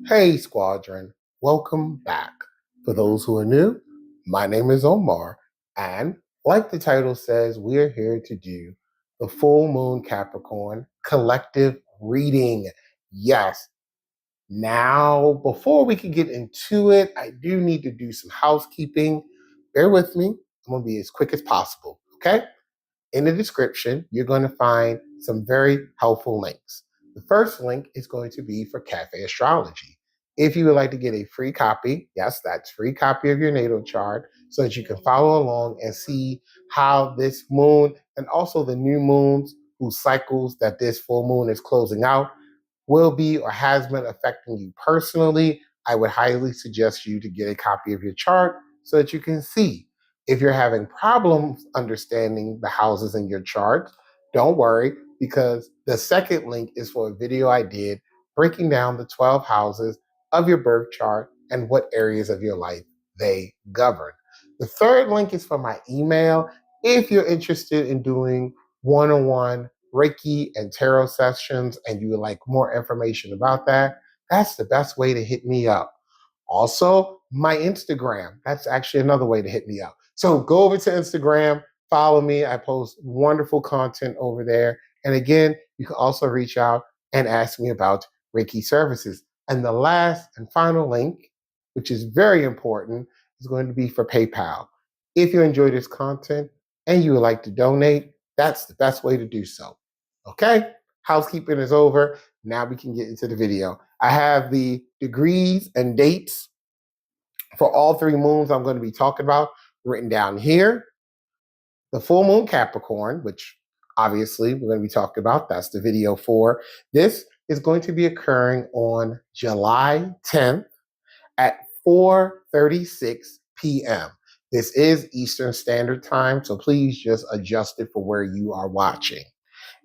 Hey, Squadron. Welcome back. For those who are new, my name is Omar, and like the title says, we're here to do the full moon Capricorn collective reading. Yes. Now, before we can get into it, I do need to do some housekeeping. Bear with me. I'm going to be as quick as possible. Okay? In the description, you're going to find some very helpful links. The first link is going to be for Cafe Astrology. If you would like to get a free copy, yes, that's free copy of your natal chart, so that you can follow along and see how this moon and also the new moons whose cycles that this full moon is closing out will be or has been affecting you personally, I would highly suggest you to get a copy of your chart so that you can see. If you're having problems understanding the houses in your chart, don't worry, because the second link is for a video I did breaking down the 12 houses of your birth chart and what areas of your life they govern. The third link is for my email. If you're interested in doing one-on-one Reiki and tarot sessions and you would like more information about that, that's the best way to hit me up. Also, my Instagram, that's actually another way to hit me up. So go over to Instagram, follow me. I post wonderful content over there. And again, you can also reach out and ask me about Reiki services. And the last and final link, which is very important, is going to be for PayPal. If you enjoy this content and you would like to donate, that's the best way to do so. Okay, housekeeping is over. Now we can get into the video. I have the degrees and dates for all three moons I'm going to be talking about written down here. The full moon Capricorn, which obviously we're going to be talking about, that's the video for. This is going to be occurring on July 10th at 4:36 p.m. This is Eastern Standard Time, so please just adjust it for where you are watching.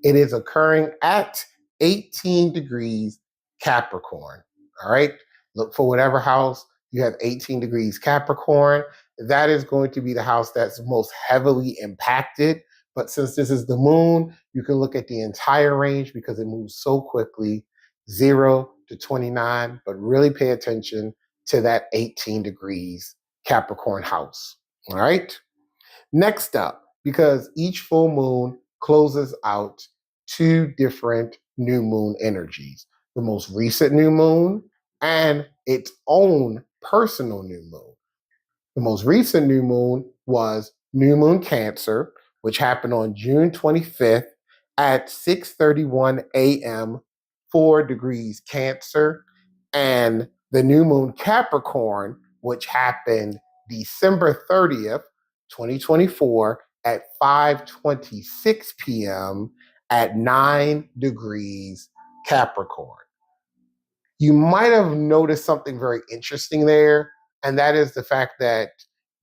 It is occurring at 18 degrees Capricorn. All right. Look for whatever house you have 18 degrees Capricorn. That is going to be the house that's most heavily impacted. But since this is the moon, you can look at the entire range because it moves so quickly, 0 to 29. But really pay attention to that 18 degrees Capricorn house. All right. Next up, because each full moon closes out two different new moon energies, the most recent new moon and its own personal new moon. The most recent new moon was New Moon Cancer, which happened on June 25th at 6:31 a.m., 4 degrees Cancer, and the new moon Capricorn, which happened December 30th, 2024 at 5:26 p.m. at 9 degrees Capricorn. You might have noticed something very interesting there, and that is the fact that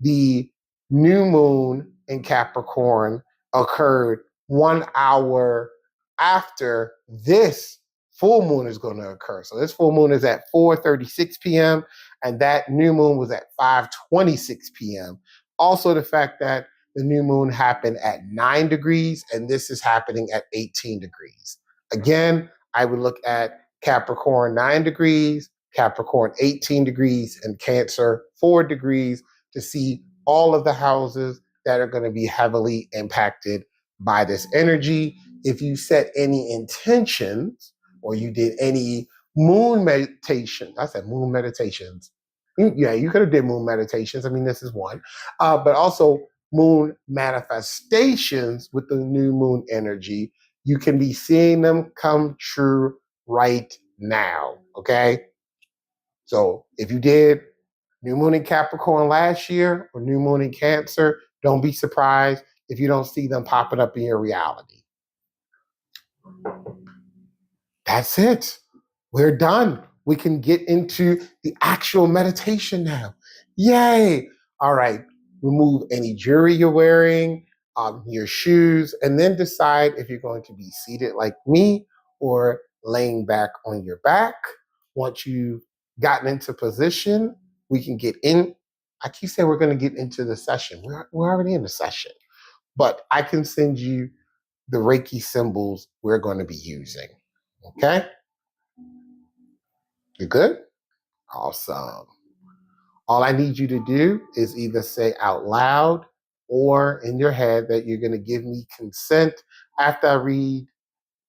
the new moon in Capricorn occurred 1 hour after this full moon is going to occur. So this full moon is at 4:36 p.m. and that new moon was at 5:26 p.m. Also, the fact that the new moon happened at 9 degrees and this is happening at 18 degrees. Again, I would look at Capricorn 9 degrees, Capricorn 18 degrees, and Cancer 4 degrees to see all of the houses that are going to be heavily impacted by this energy. If you set any intentions or you did any moon meditation, I said moon meditations. Yeah, you could have did moon meditations. I mean, this is one, but also moon manifestations with the new moon energy. You can be seeing them come true right now. Okay. So if you did new moon in Capricorn last year or new moon in Cancer, don't be surprised if you don't see them popping up in your reality. That's it. We're done. We can get into the actual meditation now. Yay. All right. Remove any jewelry you're wearing, your shoes, and then decide if you're going to be seated like me or laying back on your back. Once you've gotten into position, we can get in. I keep saying we're going to get into the session. We're already in the session, but I can send you the Reiki symbols we're going to be using. Okay? You good? Awesome. All I need you to do is either say out loud or in your head that you're going to give me consent after I read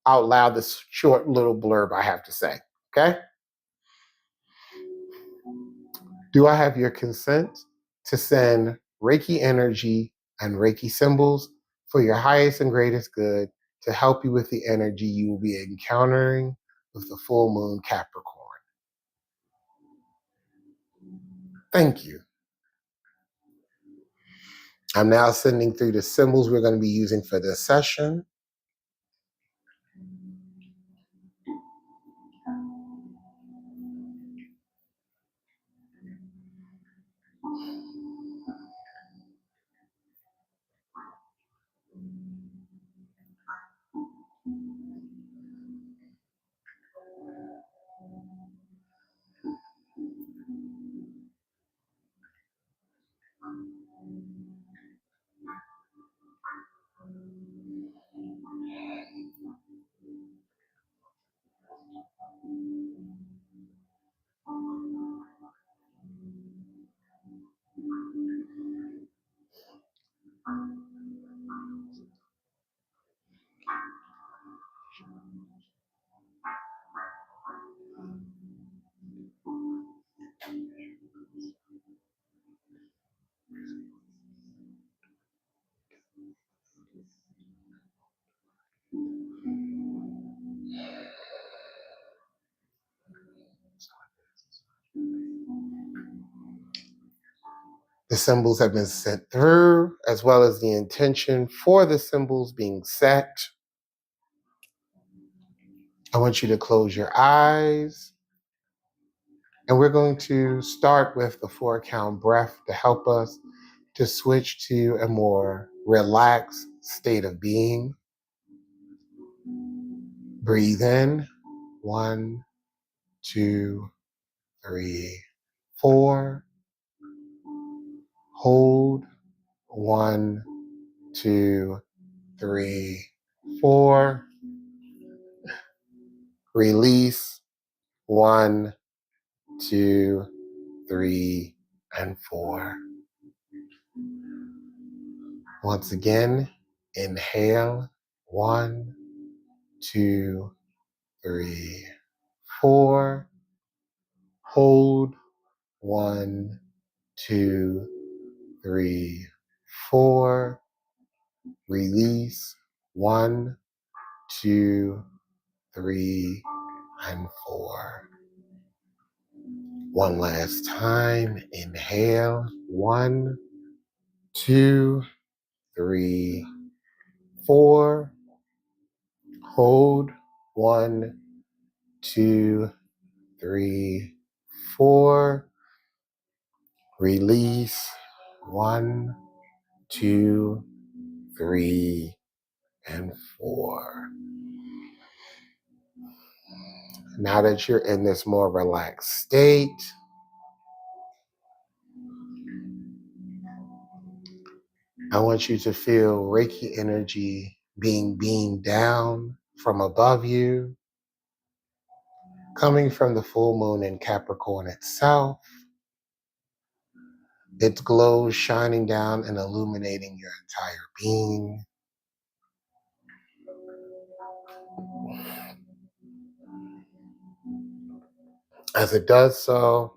out loud this short little blurb I have to say. Okay? Do I have your consent to send Reiki energy and Reiki symbols for your highest and greatest good to help you with the energy you will be encountering with the full moon Capricorn? Thank you. I'm now sending through the symbols we're going to be using for this session. The symbols have been sent through, as well as the intention for the symbols being set. I want you to close your eyes, and we're going to start with the 4-count breath to help us to switch to a more relaxed state of being. Breathe in, 1, 2, 3, 4. Hold, 1, 2, 3, 4. Release, 1, 2, 3, and 4. Once again, inhale, 1, 2, 3, 4. Hold, 1, 2, 3, 4. Release, 1, 2, 3, and 4. One last time. Inhale, 1, 2, 3, 4. Hold, 1, 2, 3, 4. Release, 1, 2, 3, and 4. Now that you're in this more relaxed state, I want you to feel Reiki energy being beamed down from above you, coming from the full moon in Capricorn itself. Its glow shining down and illuminating your entire being. As it does so,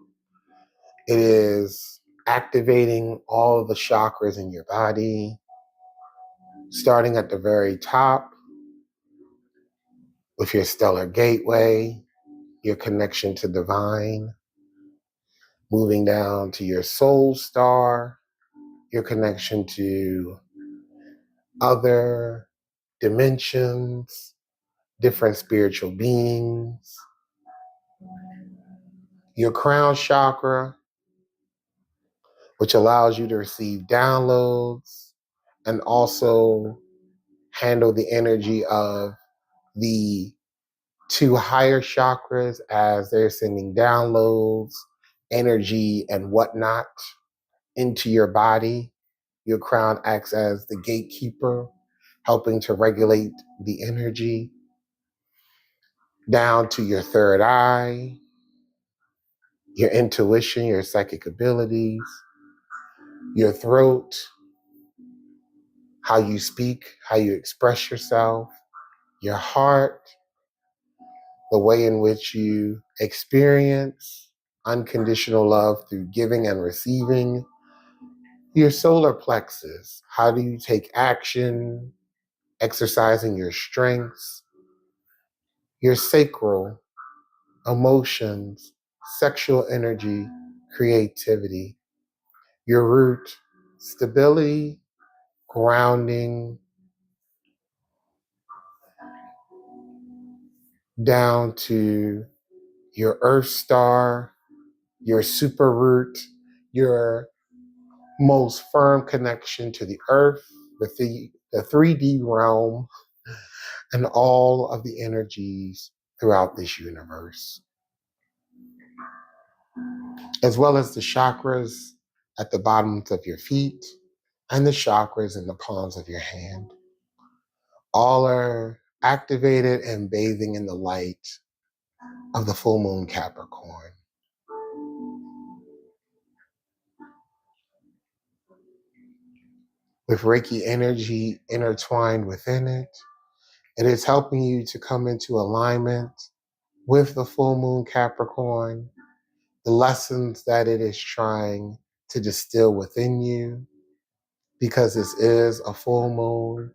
it is activating all of the chakras in your body, starting at the very top with your stellar gateway, your connection to divine, moving down to your soul star, your connection to other dimensions, different spiritual beings, your crown chakra, which allows you to receive downloads and also handle the energy of the 2 higher chakras as they're sending downloads, energy, and whatnot into your body. Your crown acts as the gatekeeper, helping to regulate the energy down to your third eye, your intuition, your psychic abilities, your throat, how you speak, how you express yourself, your heart, the way in which you experience unconditional love through giving and receiving, your solar plexus, how do you take action, exercising your strengths, your sacral, emotions, sexual energy, creativity, your root, stability, grounding, down to your earth star, your super root, your most firm connection to the earth, the 3D realm, and all of the energies throughout this universe, as well as the chakras at the bottoms of your feet and the chakras in the palms of your hand. All are activated and bathing in the light of the full moon Capricorn. With Reiki energy intertwined within it, it is helping you to come into alignment with the full moon Capricorn, the lessons that it is trying to distill within you, because this is a full moon.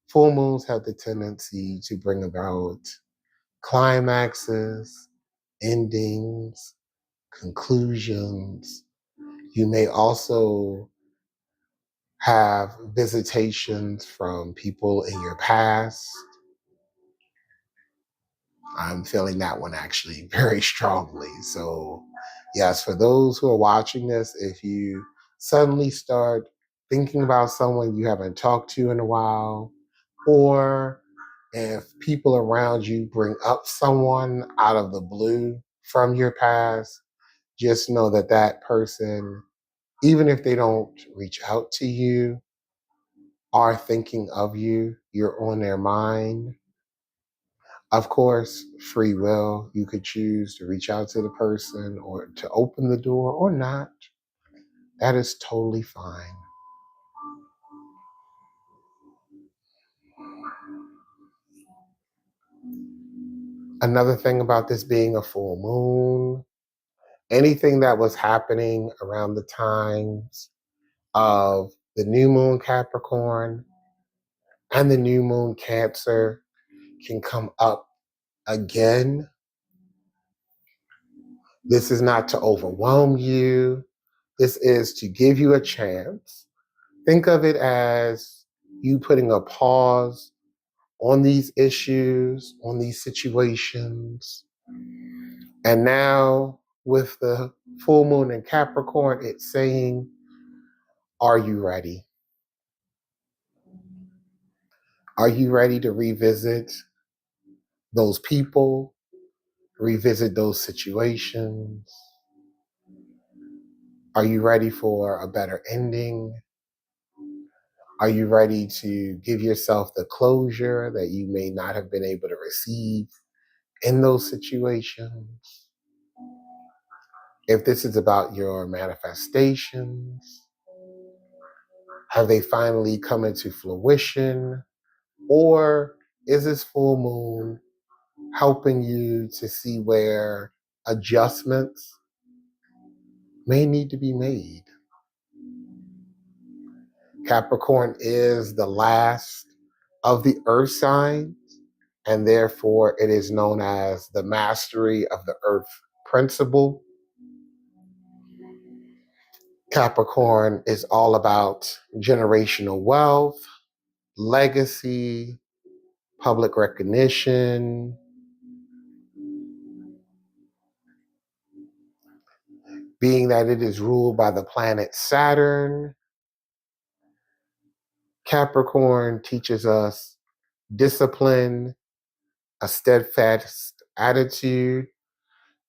Full moons have the tendency to bring about climaxes, endings, conclusions. You may also have visitations from people in your past. I'm feeling that one actually very strongly. So, yes, for those who are watching this, if you suddenly start thinking about someone you haven't talked to in a while, or if people around you bring up someone out of the blue from your past, just know that that person, even if they don't reach out to you, are thinking of you. You're on their mind. Of course, free will. You could choose to reach out to the person or to open the door or not. That is totally fine. Another thing about this being a full moon, anything that was happening around the times of the new moon Capricorn and the new moon Cancer can come up again. This is not to overwhelm you. This is to give you a chance. Think of it as you putting a pause on these issues, on these situations. And now, with the full moon in Capricorn, it's saying, are you ready? Are you ready to revisit those people, revisit those situations? Are you ready for a better ending? Are you ready to give yourself the closure that you may not have been able to receive in those situations? If this is about your manifestations, have they finally come into fruition? Or is this full moon helping you to see where adjustments may need to be made? Capricorn is the last of the earth signs, and therefore it is known as the mastery of the earth principle. Capricorn is all about generational wealth, legacy, public recognition, being that it is ruled by the planet Saturn. Capricorn teaches us discipline, a steadfast attitude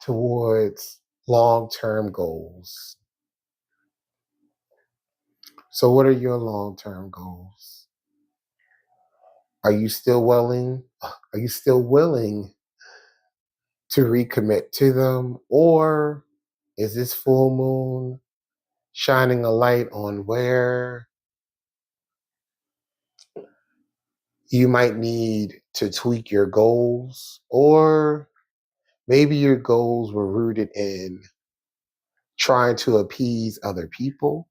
towards long-term goals. So what are your long-term goals? Are you still willing? Are you still willing to recommit to them? Or Is this full moon shining a light on where you might need to tweak your goals? Or maybe your goals were rooted in trying to appease other people.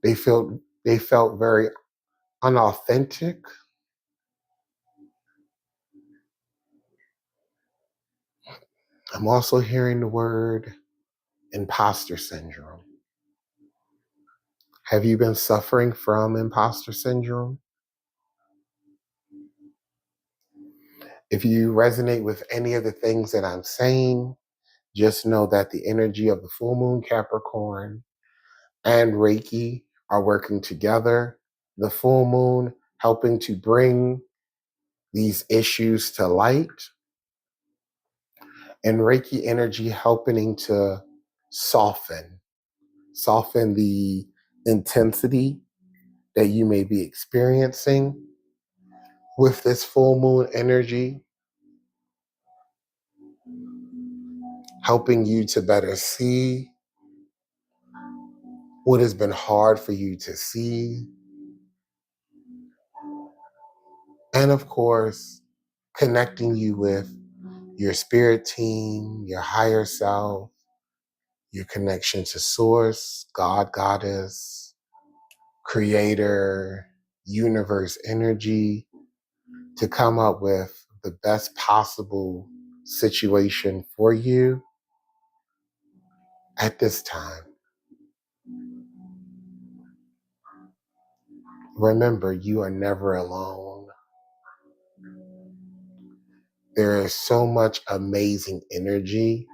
They felt they felt very unauthentic. I'm also hearing the word imposter syndrome. Have you been suffering from imposter syndrome? If you resonate with any of the things that I'm saying, just know that the energy of the full moon Capricorn and Reiki are working together. The full moon helping to bring these issues to light, and Reiki energy helping to soften the intensity that you may be experiencing with this full moon energy, helping you to better see what has been hard for you to see. And of course, connecting you with your spirit team, your higher self, your connection to source, God, goddess, creator, universe energy, to come up with the best possible situation for you at this time. Remember, you are never alone. There is so much amazing energy,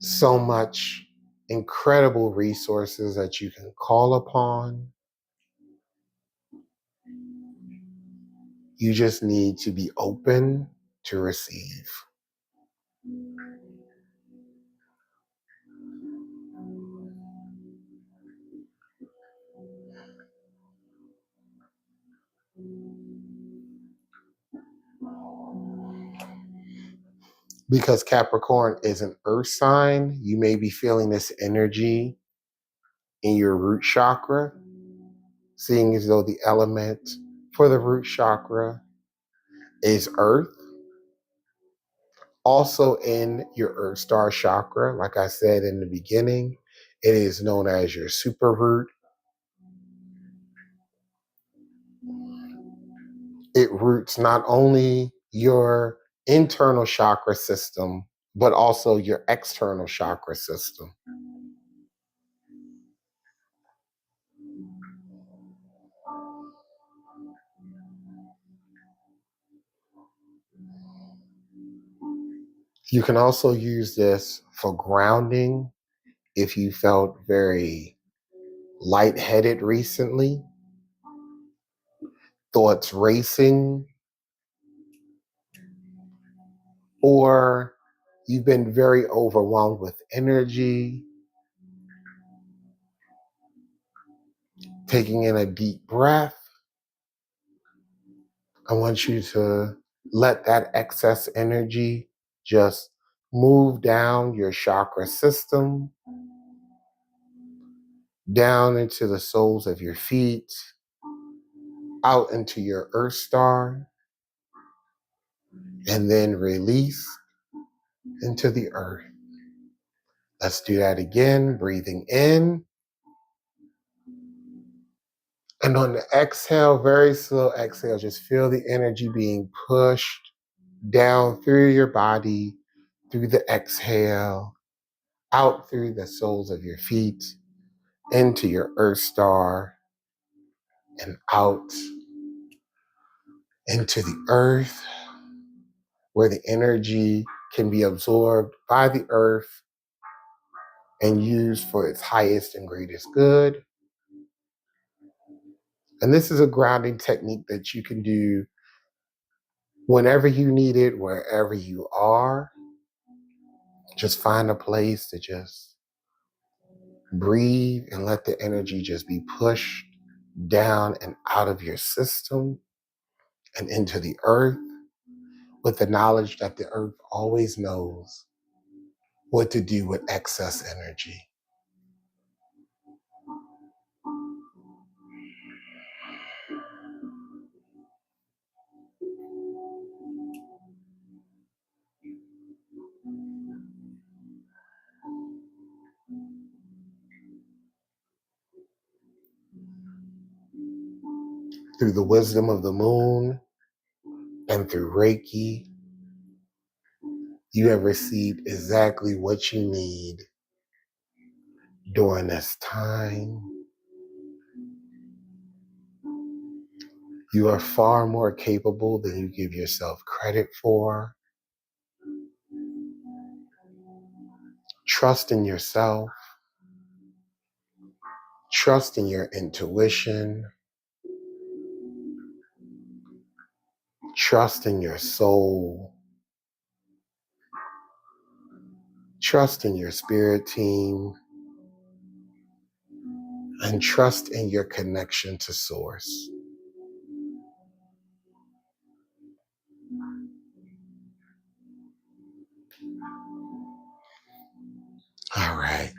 so much incredible resources that you can call upon. You just need to be open to receive. Because Capricorn is an earth sign, you may be feeling this energy in your root chakra, seeing as though the element for the root chakra is earth. Also in your earth star chakra, like I said in the beginning, it is known as your super root. It roots not only your internal chakra system, but also your external chakra system. You can also use this for grounding if you felt very lightheaded recently, thoughts racing, or you've been very overwhelmed with energy. Taking in a deep breath, I want you to let that excess energy just move down your chakra system, down into the soles of your feet, out into your earth star, and then release into the earth. Let's do that again, breathing in. And on the exhale, very slow exhale, just feel the energy being pushed down through your body, through the exhale, out through the soles of your feet, into your earth star, and out into the earth, where the energy can be absorbed by the earth and used for its highest and greatest good. And this is a grounding technique that you can do whenever you need it, wherever you are. Just find a place to just breathe and let the energy just be pushed down and out of your system and into the earth, with the knowledge that the earth always knows what to do with excess energy. Through the wisdom of the moon and through Reiki, you have received exactly what you need during this time. You are far more capable than you give yourself credit for. Trust in yourself. Trust in your intuition. Trust in your soul. Trust in your spirit team. And trust in your connection to Source. All right.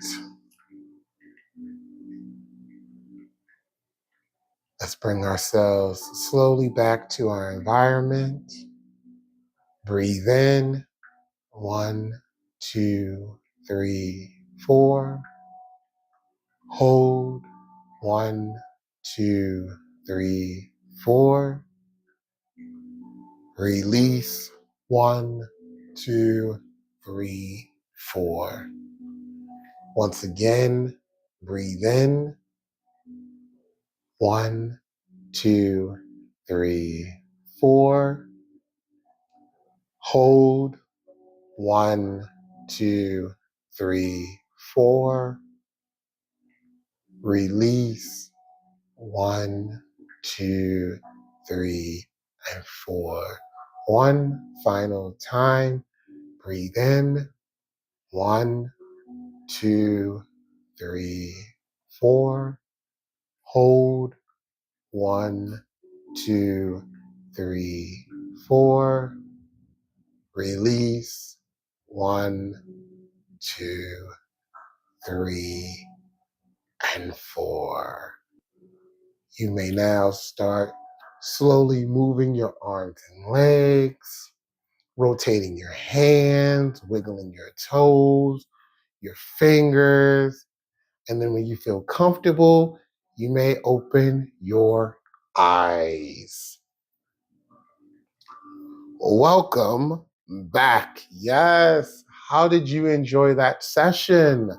Let's bring ourselves slowly back to our environment. Breathe in. 1, 2, 3, 4. Hold. 1, 2, 3, 4. Release. 1, 2, 3, 4. Once again, breathe in. 1, 2, 3, 4. Hold. 1, 2, 3, 4. Release. 1, 2, 3, and 4. One final time. Breathe in. 1, 2, 3, 4. Hold. 1, 2, 3, 4. Release. 1, 2, 3, and 4. You may now start slowly moving your arms and legs, rotating your hands, wiggling your toes, your fingers. And then when you feel comfortable, you may open your eyes. Welcome back. Yes. How did you enjoy that session?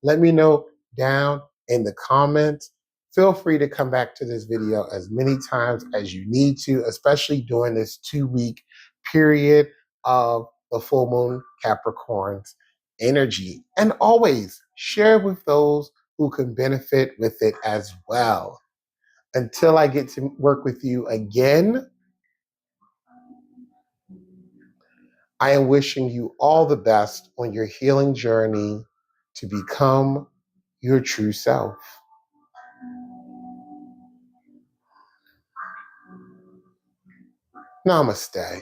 Let me know down in the comments. Feel free to come back to this video as many times as you need to, especially during this 2-week period of the full moon Capricorn's energy. And always share with those who can benefit with it as well. Until I get to work with you again, I am wishing you all the best on your healing journey to become your true self. Namaste.